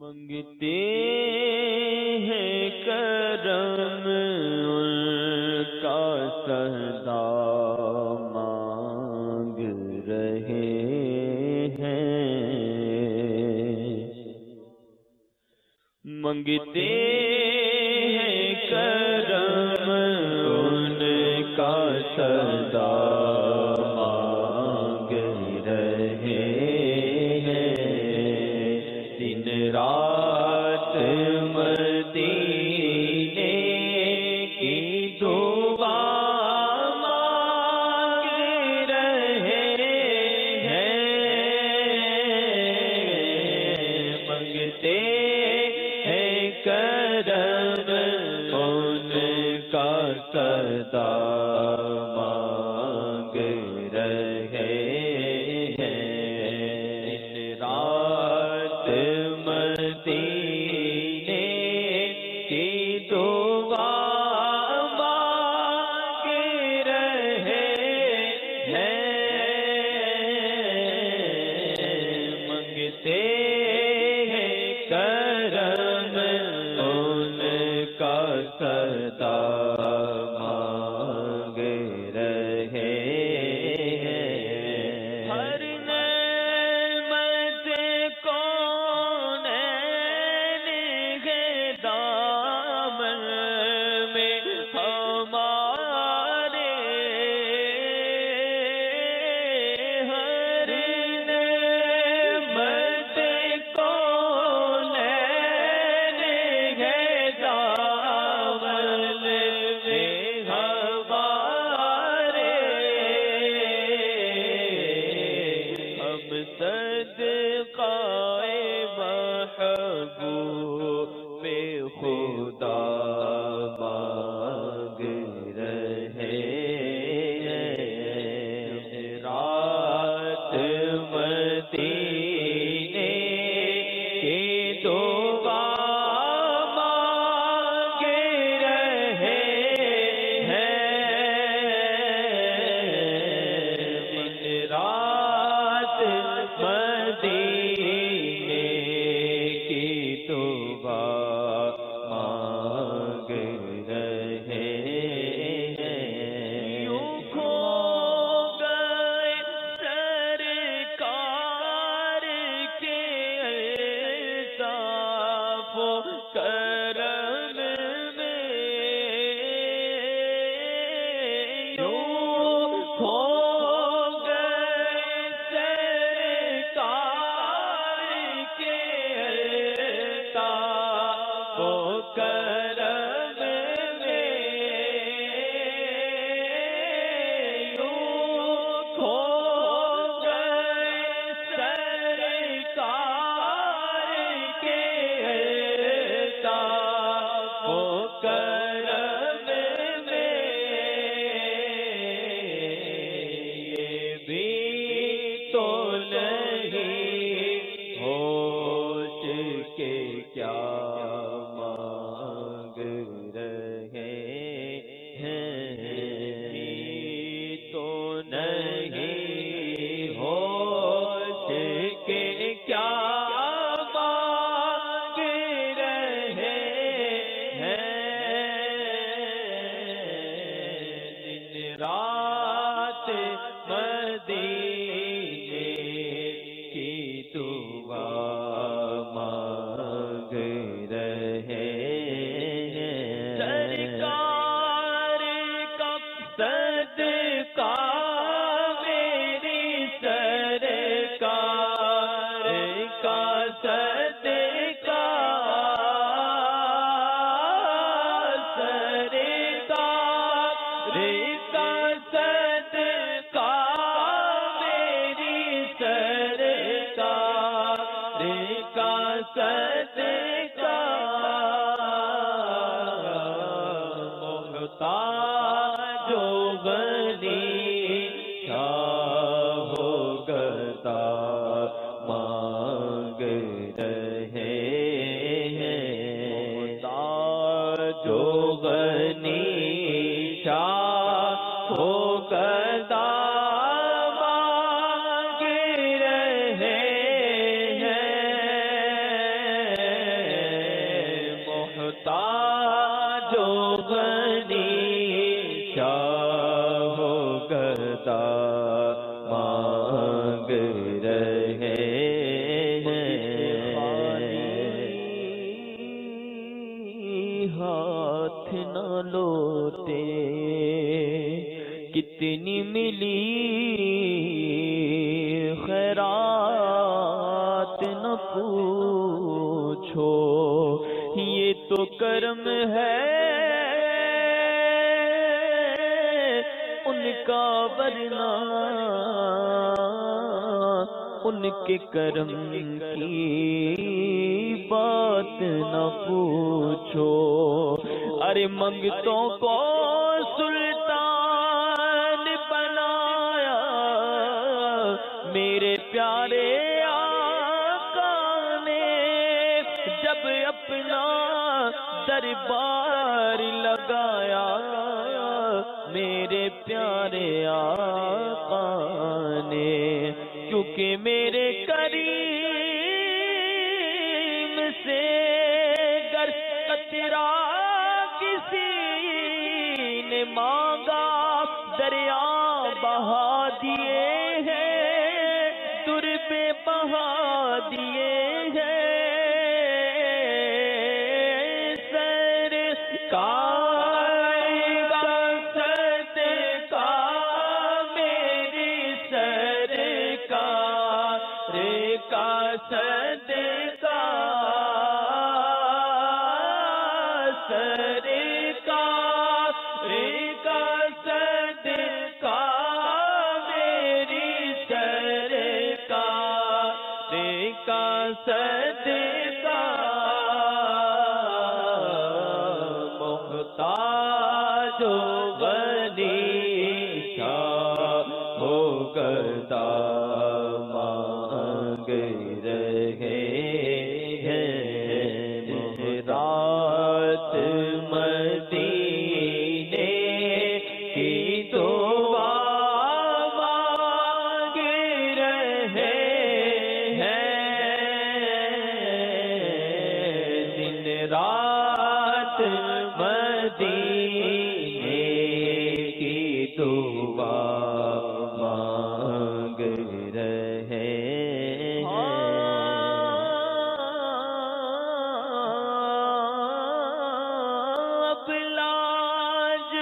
منگتے ہیں کرم ان کا سدا مانگ رہے ہیں، منگتے ہیں کرم ان کا سدا مانگ رہے ہیں، دن رات مدینے کی دعا مانگ رہے ہیں، منگتے ہیں کرم ان کا سدا مانگ رہے ہیں، رات مدینے کی دعا مانگ رہے ہیں، منگتے ہیں کرم ان کا سدا مانگ رہے ہیں، ہر نعمت کون ہے دامن میں ہمارے، ہر نعمت کون ہے دامن میں ہمارے، ہم صدقہ محبوب خدا مانگ رہے ہیں، رات مدینے کی دعا مانگ رہے ہیں، رات مدینے کی دعا مانگ رہے ہیں، یوں کھو گئے سرکار کے الطاف و کرم میں، یوں کھو گئے سرکار کے الطاف و کرم میں، یوں کھو گئے سرکار کے الطاف و کرم میں، یہ بھی تو نہیں ہوش کے کیا مانگ رہے ہیں، یہ تو نہیں ہوش کے کیا مانگ رہے ہیں، دن رات مدینے کی دعا مانگ رہے ہیں، سرکار کا صدقہ میری سرکار کا صدقہ، سرکار کا صدقہ میری سرکار کا صدقہ، محتاج و غنی شاہ و گدا مانگ رہے ہیں، محتاج و غنی شاہ و گدا مانگ رہے ہیں، غنی شاہ گدا مانگ رہے ہاتھ نہ لوٹے کتنی ملی خیرات نہ پوچھو یہ تو کرم ہے ان کا ورنہ ان کے کرم کی بات نہ پوچھو ارے منگتوں کو سلطان بنایا میرے پیارے آقا نے جب اپنا دربار لگایا میرے پیارے آقا نے کیونکہ میرے کریم سے گر قطرہ کسی نے مانگا دریا بہا دیے ہیں در پہ بہا دیے ہیں صدقہ محتاج و غنی شاہ ہو گدا مانگ رہے ہیں رات مدینے کی دعا مانگ رہے رات مدینے کی دعا مانگ رہے اب لاج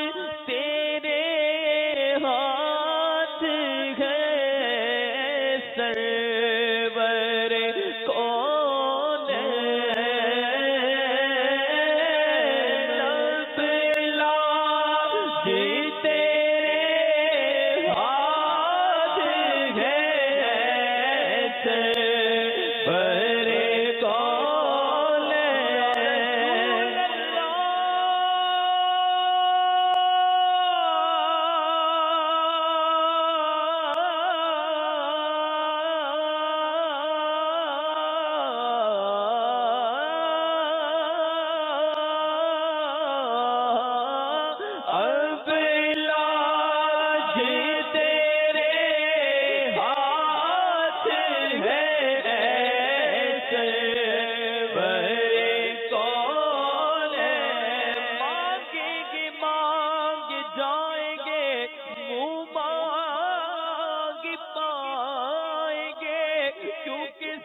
تیرے ہاتھ ہے سرور کون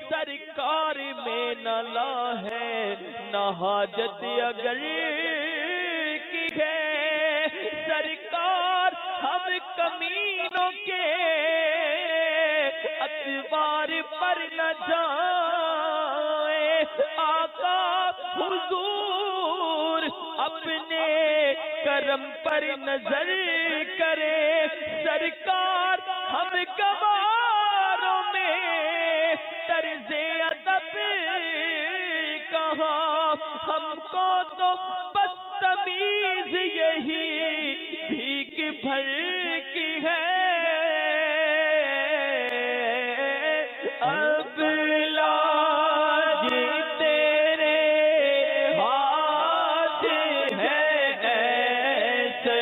سرکار میں نہ لا ہے نہ حاجت اگر کی ہے سرکار ہم کمینوں کے اتوار پر نہ جائیں آقا حضور اپنے کرم پر نظر کرے سرکار ہم گواروں میں طرز ادب کہاں ہم کو تو بدتمیز یہی بھیک بھر کی ہے اب لاج تیرے ہاتھ ہے ایسے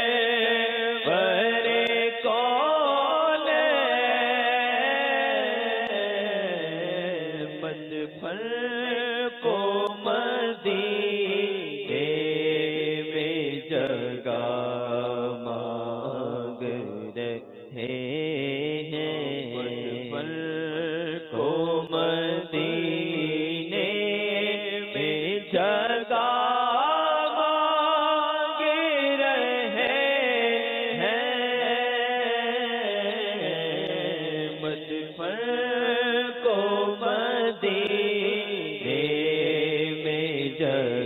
برے کون بچپن کو مدینے میں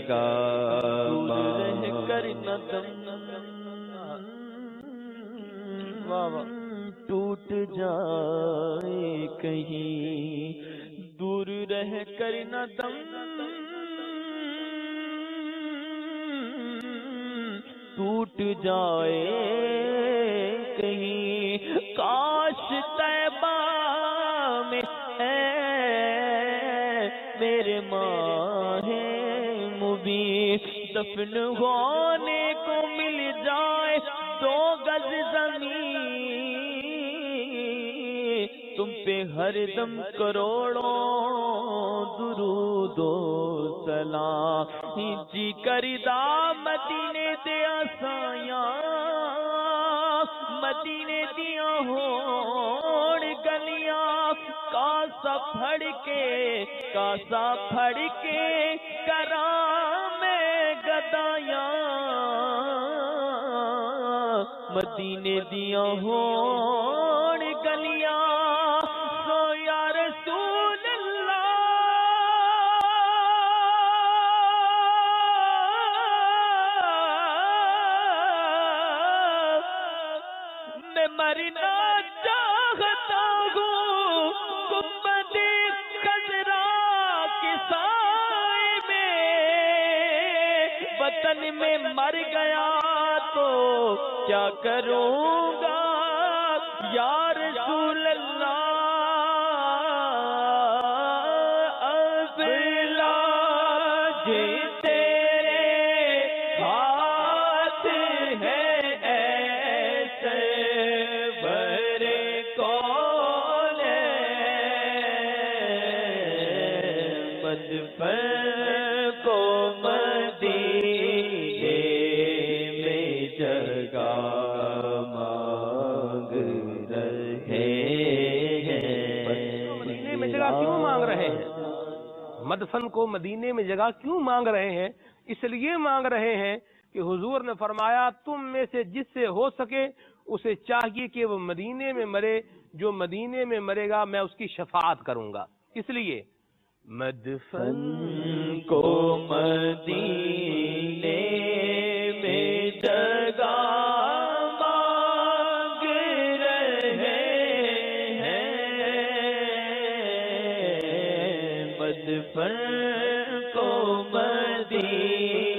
جگہ رہ کر نہ دم ٹوٹ جائے کہیں، دور رہ کر نہ دم ٹوٹ جائے کہیں، کاش طیبہ میں میرے ماہ مبین دفن ہونے کو مل جائے 2 گز زمین، تم پہ ہر دم کروڑوں درود و سلام، جی کردا مدینے دیا سایاں، مدینے دیا ہون گلیاں، کاسا پھڑ کے کرام گدایاں، مدینے دیا ہون گلیاں، سو یا رسول اللہ میں مرنا چاہتا ہوں گنبد خضرا کے سائے میں، وطن میں مر گیا تو کیا کروں گا یا رسول اللہ، اب لاج تیرے ہاتھ ہے ایسے برے کون مدفن کو مدینے میں جگہ مانگ رہے ہیں، مدینے میں جگہ کیوں مانگ رہے ہیں؟ مدفن کو مدینے میں جگہ کیوں مانگ رہے ہیں؟ اس لیے مانگ رہے ہیں کہ حضور نے فرمایا تم میں سے جس سے ہو سکے اسے چاہیے کہ وہ مدینے میں مرے، جو مدینے میں مرے گا میں اس کی شفاعت کروں گا۔ اس لیے مدفن کو مدینے میں جگہ مانگ رہے ہیں، مدفن کو مدینے